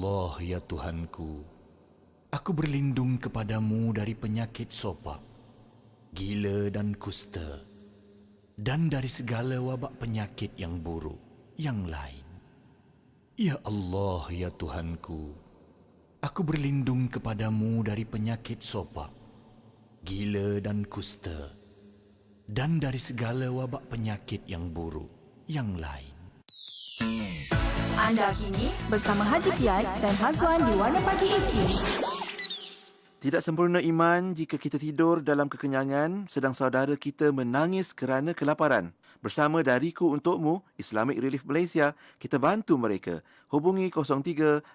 Allah ya Tuhanku, aku berlindung kepadamu dari penyakit sopak, gila dan kusta, dan dari segala wabak penyakit yang buruk yang lain. Ya Allah ya Tuhanku, aku berlindung kepadamu dari penyakit sopak, gila dan kusta, dan dari segala wabak penyakit yang buruk yang lain. Anda kini bersama Haji Piat dan Hazwan di Warna Pagi IKIM. Tidak sempurna iman jika kita tidur dalam kekenyangan sedang saudara kita menangis kerana kelaparan. Bersama Dariku Untukmu, Islamic Relief Malaysia, kita bantu mereka. Hubungi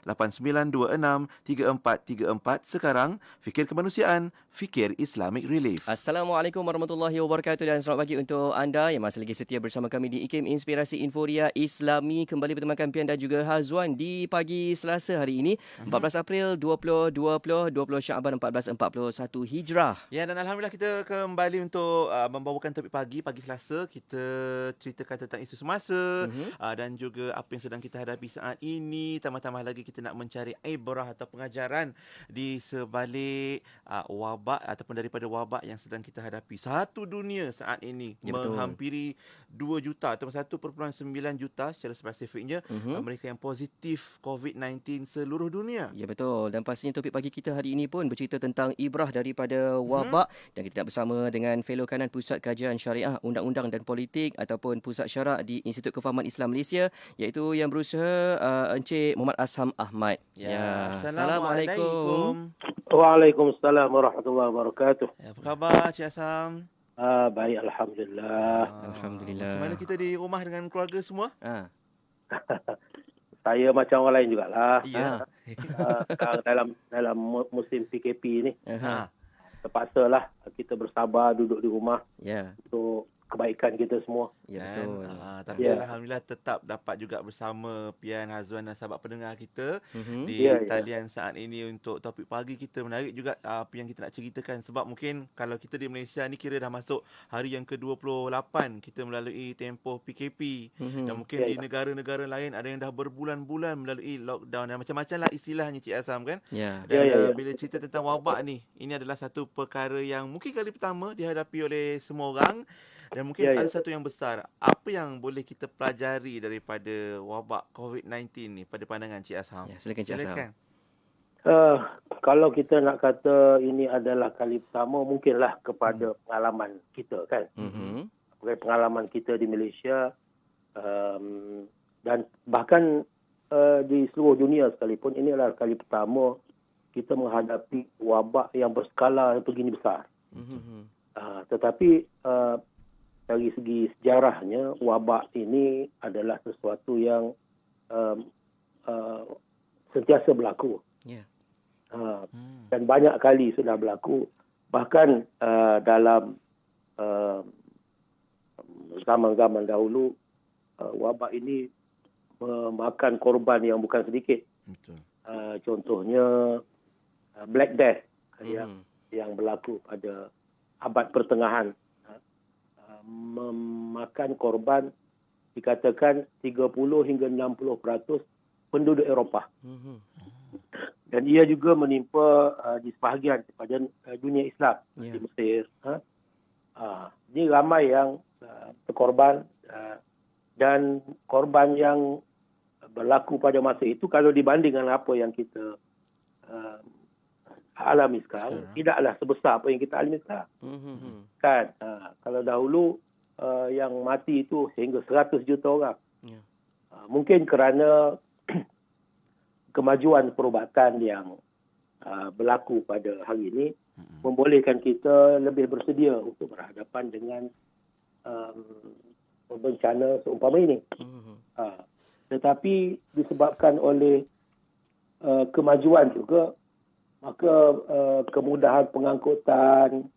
03-8926-3434 sekarang. Fikir kemanusiaan, fikir Islamic Relief. Assalamualaikum warahmatullahi wabarakatuh dan selamat pagi untuk anda yang masih lagi setia bersama kami di IKIM Inspirasi Inforia Islami. Kembali bertemankan Pian dan juga Hazwan di pagi Selasa hari ini, 14 April 2020, 20 Syaban 1441 Hijrah. Ya, dan Alhamdulillah kita kembali untuk membawakan topik pagi Selasa. Kita ceritakan tentang isu semasa dan juga apa yang sedang kita hadapi saat ini. Tambah-tambah lagi kita nak mencari ibrah atau pengajaran di sebalik wabak ataupun daripada wabak yang sedang kita hadapi. Satu dunia saat ini menghampiri 2 juta atau 1.9 juta secara spesifiknya mereka yang positif COVID-19 seluruh dunia. Ya, betul. Dan pastinya topik pagi kita hari ini pun bercerita tentang ibrah daripada wabak dan kita bersama dengan fellow kanan Pusat Kajian Syariah, Undang-Undang dan Politik ataupun Pusat Syarak di Institut Kefahaman Islam Malaysia, iaitu yang berusaha Encik Muhammad Asham Ahmad. Ya. Assalamualaikum. Waalaikumsalam warahmatullahi wabarakatuh. Ya, apa khabar Cik Asam? Baik, Alhamdulillah. Alhamdulillah. Macam mana kita di rumah dengan keluarga semua? Saya macam orang lain jugalah. Ya. Sekarang dalam musim PKP ni, terpaksalah kita bersabar duduk di rumah untuk kebaikan kita semua. Ya, betul. Tapi Alhamdulillah tetap dapat juga bersama Pian, Hazwan dan sahabat pendengar kita di talian saat ini untuk topik pagi kita. Menarik juga apa yang kita nak ceritakan, sebab mungkin kalau kita di Malaysia ni kira dah masuk hari yang ke-28 kita melalui tempoh PKP dan mungkin di negara-negara lain ada yang dah berbulan-bulan melalui lockdown dan macam-macam lah istilahnya Cik Asam kan. Dan bila cerita tentang wabak ni, ini adalah satu perkara yang mungkin kali pertama dihadapi oleh semua orang. Dan mungkin ada satu yang besar. Apa yang boleh kita pelajari daripada wabak COVID-19 ni pada pandangan Cik Asham? Ya, silakan Cik Asham. Kalau kita nak kata ini adalah kali pertama, mungkinlah kepada pengalaman kita kan. Pengalaman kita di Malaysia dan bahkan di seluruh dunia sekalipun, ini adalah kali pertama kita menghadapi wabak yang berskala yang begini besar. Tetapi dari segi sejarahnya, wabak ini adalah sesuatu yang sentiasa berlaku. Dan banyak kali sudah berlaku. Bahkan dalam zaman-zaman dahulu, wabak ini memakan korban yang bukan sedikit. Contohnya Black Death yang berlaku pada abad pertengahan, memakan korban dikatakan 30 hingga 60% penduduk Eropah. Dan ia juga menimpa di sebahagian kepada dunia Islam di Mesir. Jadi ramai yang berkorban dan korban yang berlaku pada masa itu kalau dibanding dengan apa yang kita alami sekarang, tidaklah sebesar apa yang kita alami sekarang. Kan? Kalau dahulu yang mati itu sehingga 100 juta orang. Mungkin kerana kemajuan perubatan yang berlaku pada hari ini membolehkan kita lebih bersedia untuk berhadapan dengan bencana seumpama ini. Tetapi disebabkan oleh kemajuan juga, maka kemudahan pengangkutan,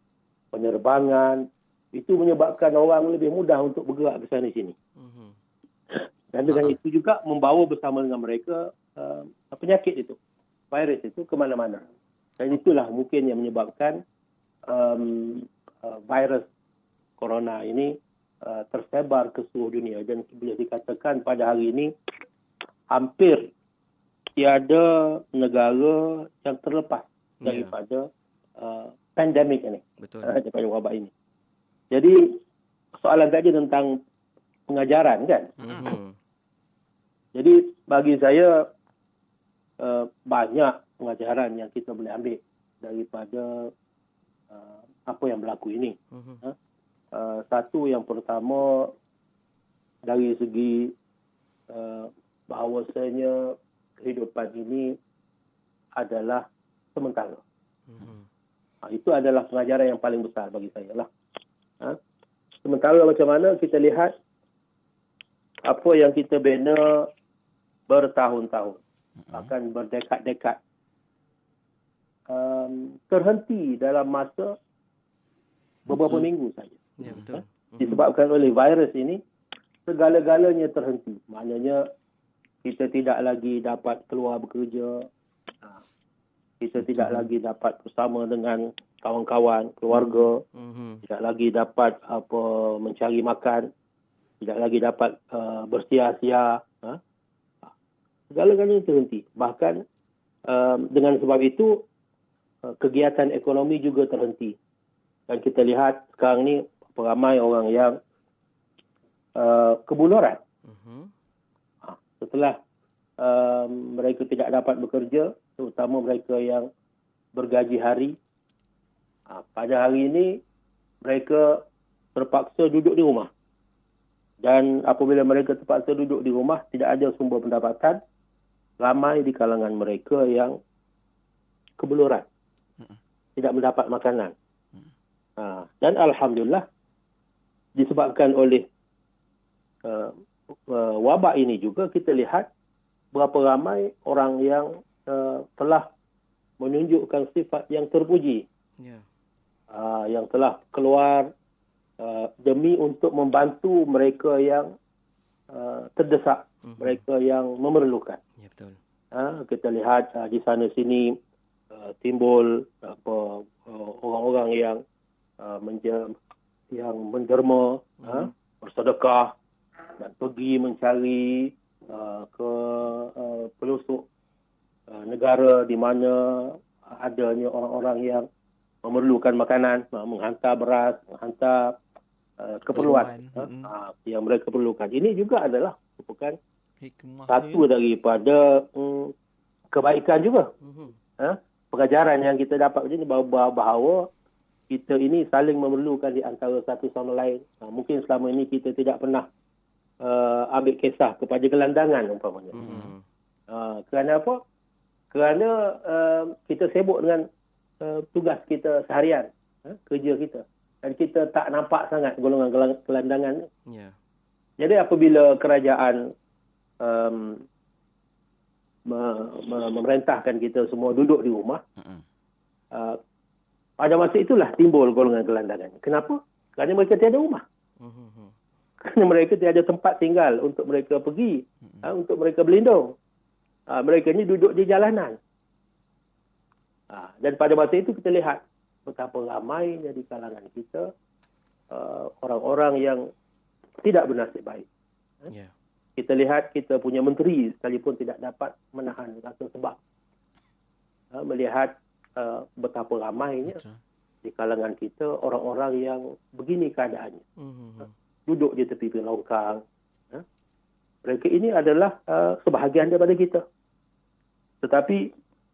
penerbangan, itu menyebabkan orang lebih mudah untuk bergerak ke sana sini. Dan dengan itu juga membawa bersama dengan mereka penyakit itu, virus itu ke mana-mana. Dan itulah mungkin yang menyebabkan virus corona ini tersebar ke seluruh dunia. Dan boleh dikatakan pada hari ini hampir tiada negara yang terlepas Ya. daripada pandemik ini, Betul. daripada wabak ini. Jadi soalan tadi tentang pengajaran kan. Jadi bagi saya banyak pengajaran yang kita boleh ambil daripada apa yang berlaku ini. Satu, yang pertama, dari segi bahawasanya kehidupan ini adalah sementara. Itu adalah pengajaran yang paling besar bagi saya lah. Sementara macam mana kita lihat apa yang kita bina bertahun-tahun, bahkan berdekad-dekad, terhenti dalam masa beberapa minggu saja. Ya, betul. Disebabkan oleh virus ini, segala-galanya terhenti. Maknanya kita tidak lagi dapat keluar bekerja, kita tidak lagi dapat bersama dengan kawan-kawan, keluarga, tidak lagi dapat mencari makan, tidak lagi dapat bersia-sia. Segala-galanya terhenti. Bahkan dengan sebab itu kegiatan ekonomi juga terhenti. Dan kita lihat sekarang ni ramai orang yang kebuluran. Setelah mereka tidak dapat bekerja, terutama mereka yang bergaji hari, pada hari ini mereka terpaksa duduk di rumah. Dan apabila mereka terpaksa duduk di rumah, tidak ada sumber pendapatan, ramai di kalangan mereka yang kebuluran, tidak mendapat makanan. Dan Alhamdulillah, disebabkan oleh wabak ini juga, kita lihat berapa ramai orang yang telah menunjukkan sifat yang terpuji, yang telah keluar demi untuk membantu mereka yang terdesak, mereka yang memerlukan. Ya, betul. Kita lihat di sana sini timbul orang-orang yang menderma, bersedekah dan pergi mencari ke pelosok negara di mana adanya orang-orang yang memerlukan makanan, menghantar beras, menghantar keperluan yang mereka perlukan. Ini juga adalah merupakan satu daripada kebaikan juga. Pengajaran yang kita dapat ini bahawa kita ini saling memerlukan di antara satu sama lain. Mungkin selama ini kita tidak pernah ambil kisah kepada gelandangan umpamanya. Kerana apa? Kerana kita sibuk dengan tugas kita seharian, kerja kita. Dan kita tak nampak sangat golongan gelandangan. Ya. Jadi apabila kerajaan memerintahkan kita semua duduk di rumah, pada masa itulah timbul golongan gelandangan. Kenapa? Kerana mereka tiada rumah. Kerana mereka tiada tempat tinggal untuk mereka pergi, untuk mereka berlindung. Mereka ni duduk di jalanan. Dan pada masa itu kita lihat betapa ramainya di kalangan kita orang-orang yang tidak bernasib baik. Ya. Kita lihat kita punya menteri sekalipun tidak dapat menahan rasa sebab. Melihat betapa ramainya di kalangan kita orang-orang yang begini keadaannya. Duduk di tepi longkang. Mereka ini adalah sebahagian daripada kita. Tetapi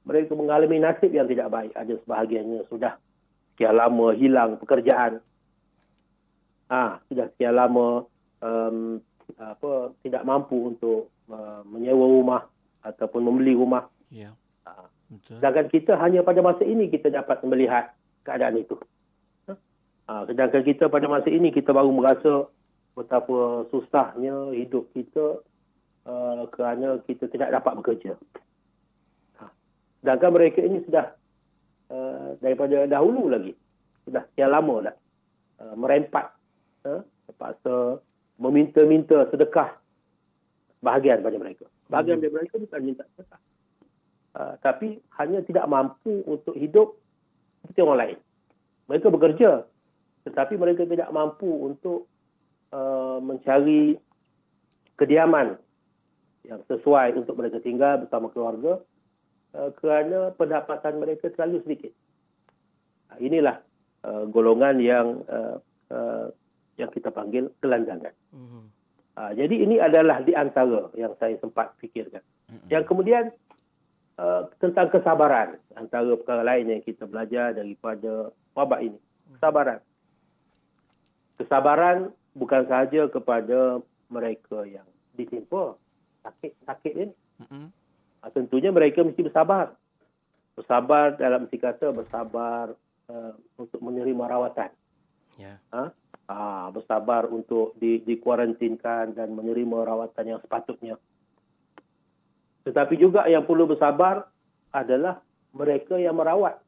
mereka mengalami nasib yang tidak baik. Ada sebahagiannya sudah sekian lama hilang pekerjaan. Sudah sekian lama tidak mampu untuk menyewa rumah ataupun membeli rumah. Ya. Betul. Sedangkan kita hanya pada masa ini kita dapat melihat keadaan itu. Sedangkan kita pada masa ini kita baru merasa betapa susahnya hidup kita kerana kita tidak dapat bekerja. Sedangkan mereka ini sudah daripada dahulu lagi, sudah sekian lama dah merempat, terpaksa meminta-minta sedekah bahagian pada mereka. Bahagian dari mereka bukan minta sedekah, tapi hanya tidak mampu untuk hidup seperti orang lain. Mereka bekerja, tetapi mereka tidak mampu untuk mencari kediaman yang sesuai untuk mereka tinggal bersama keluarga kerana pendapatan mereka terlalu sedikit. Inilah golongan yang kita panggil kelanjangan. Jadi ini adalah di antara yang saya sempat fikirkan. Yang kemudian tentang kesabaran, antara perkara lain yang kita belajar daripada wabak ini. Kesabaran bukan sahaja kepada mereka yang ditimpa sakit ini. Tentunya mereka mesti bersabar. Bersabar dalam arti kata bersabar untuk menerima rawatan. Bersabar untuk dikuarantinkan dan menerima rawatan yang sepatutnya. Tetapi juga yang perlu bersabar adalah mereka yang merawat.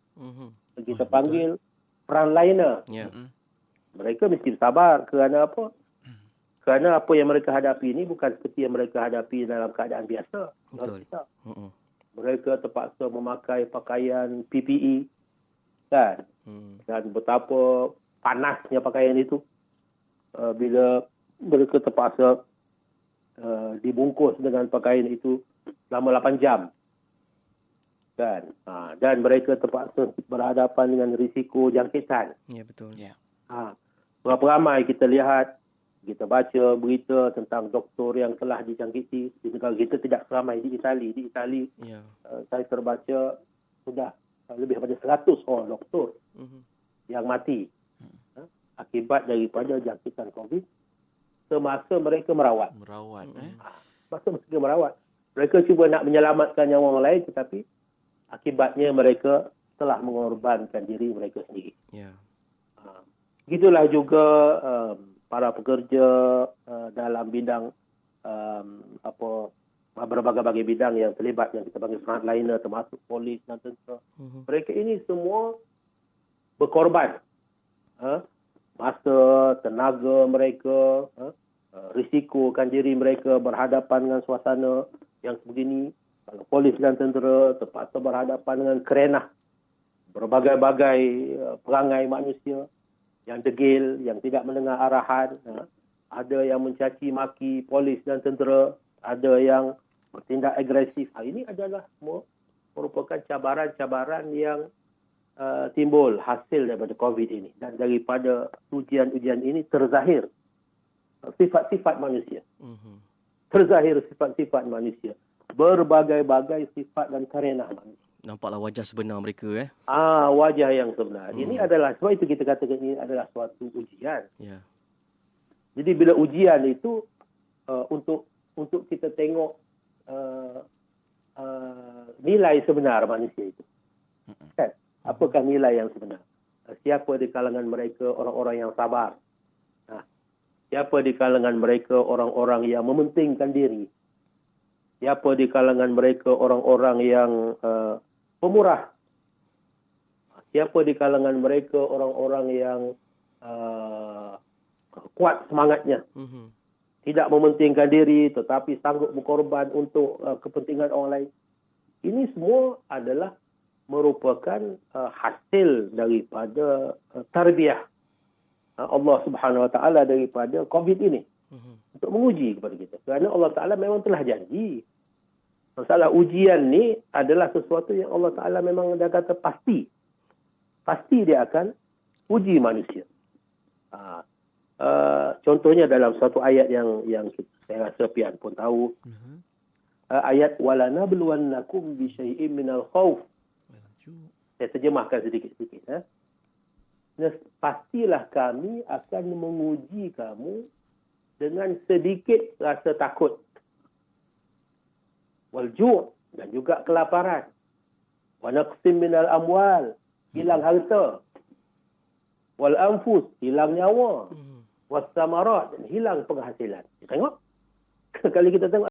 Kita panggil frontliner. Mereka mesti bersabar kerana apa? Kerana apa yang mereka hadapi ini bukan seperti yang mereka hadapi dalam keadaan biasa. Mereka terpaksa memakai pakaian PPE kan? Dan betapa panasnya pakaian itu bila mereka terpaksa dibungkus dengan pakaian itu selama 8 jam. Kan? Dan mereka terpaksa berhadapan dengan risiko jangkitan. Ya, betul. Berapa ramai kita lihat, kita baca berita tentang doktor yang telah dijangkiti di negara kita, tidak seramai di Itali. Di Itali, saya terbaca sudah lebih daripada 100 orang doktor yang mati akibat daripada jangkitan COVID semasa mereka merawat. Masa mereka merawat. Mereka cuba nak menyelamatkan nyawa orang lain, tetapi akibatnya mereka telah mengorbankan diri mereka sendiri. Begitulah juga para pekerja dalam bidang berbagai-bagai bidang yang terlibat, yang kita panggil frontliner, termasuk polis dan tentera. Mereka ini semua berkorban. Masa, tenaga mereka, risikokan diri mereka berhadapan dengan suasana yang sebegini. Kalau polis dan tentera terpaksa berhadapan dengan kerenah berbagai-bagai perangai manusia yang degil, yang tidak mendengar arahan. Ada yang mencaci maki polis dan tentera, ada yang bertindak agresif. Ini adalah merupakan cabaran-cabaran yang timbul hasil daripada COVID ini. Dan daripada ujian-ujian ini terzahir sifat-sifat manusia. Terzahir sifat-sifat manusia. Berbagai-bagai sifat dan karenah manusia. Nampaklah wajah sebenar mereka. Wajah yang sebenar. Ini adalah, sebab itu kita katakan ini adalah suatu ujian. Jadi bila ujian itu untuk kita tengok nilai sebenar manusia itu. Kan? Apakah nilai yang sebenar? Siapa di kalangan mereka orang-orang yang sabar? Siapa di kalangan mereka orang-orang yang mementingkan diri? Siapa di kalangan mereka orang-orang yang pemurah? Siapa di kalangan mereka orang-orang yang kuat semangatnya? Tidak mementingkan diri tetapi sanggup berkorban untuk kepentingan orang lain. Ini semua adalah merupakan hasil daripada tarbiyah Allah Subhanahu Wa Taala daripada COVID ini. Untuk menguji kepada kita. Kerana Allah Ta'ala memang telah janji. Masalah ujian ni adalah sesuatu yang Allah Ta'ala memang dah kata pasti. Pasti dia akan uji manusia. Contohnya dalam satu ayat yang saya rasa pian pun tahu. Ayat walanabluwannakum bisyai'im minal khauf. Saya terjemahkan sedikit-sedikit. Pastilah kami akan menguji kamu dengan sedikit rasa takut. Wal-ju' dan juga kelaparan. Wa naqsim minal amwal, hilang harta. Wal anfus, hilang nyawa. Was samarat, dan hilang penghasilan. Tengok. Kalau kita tengok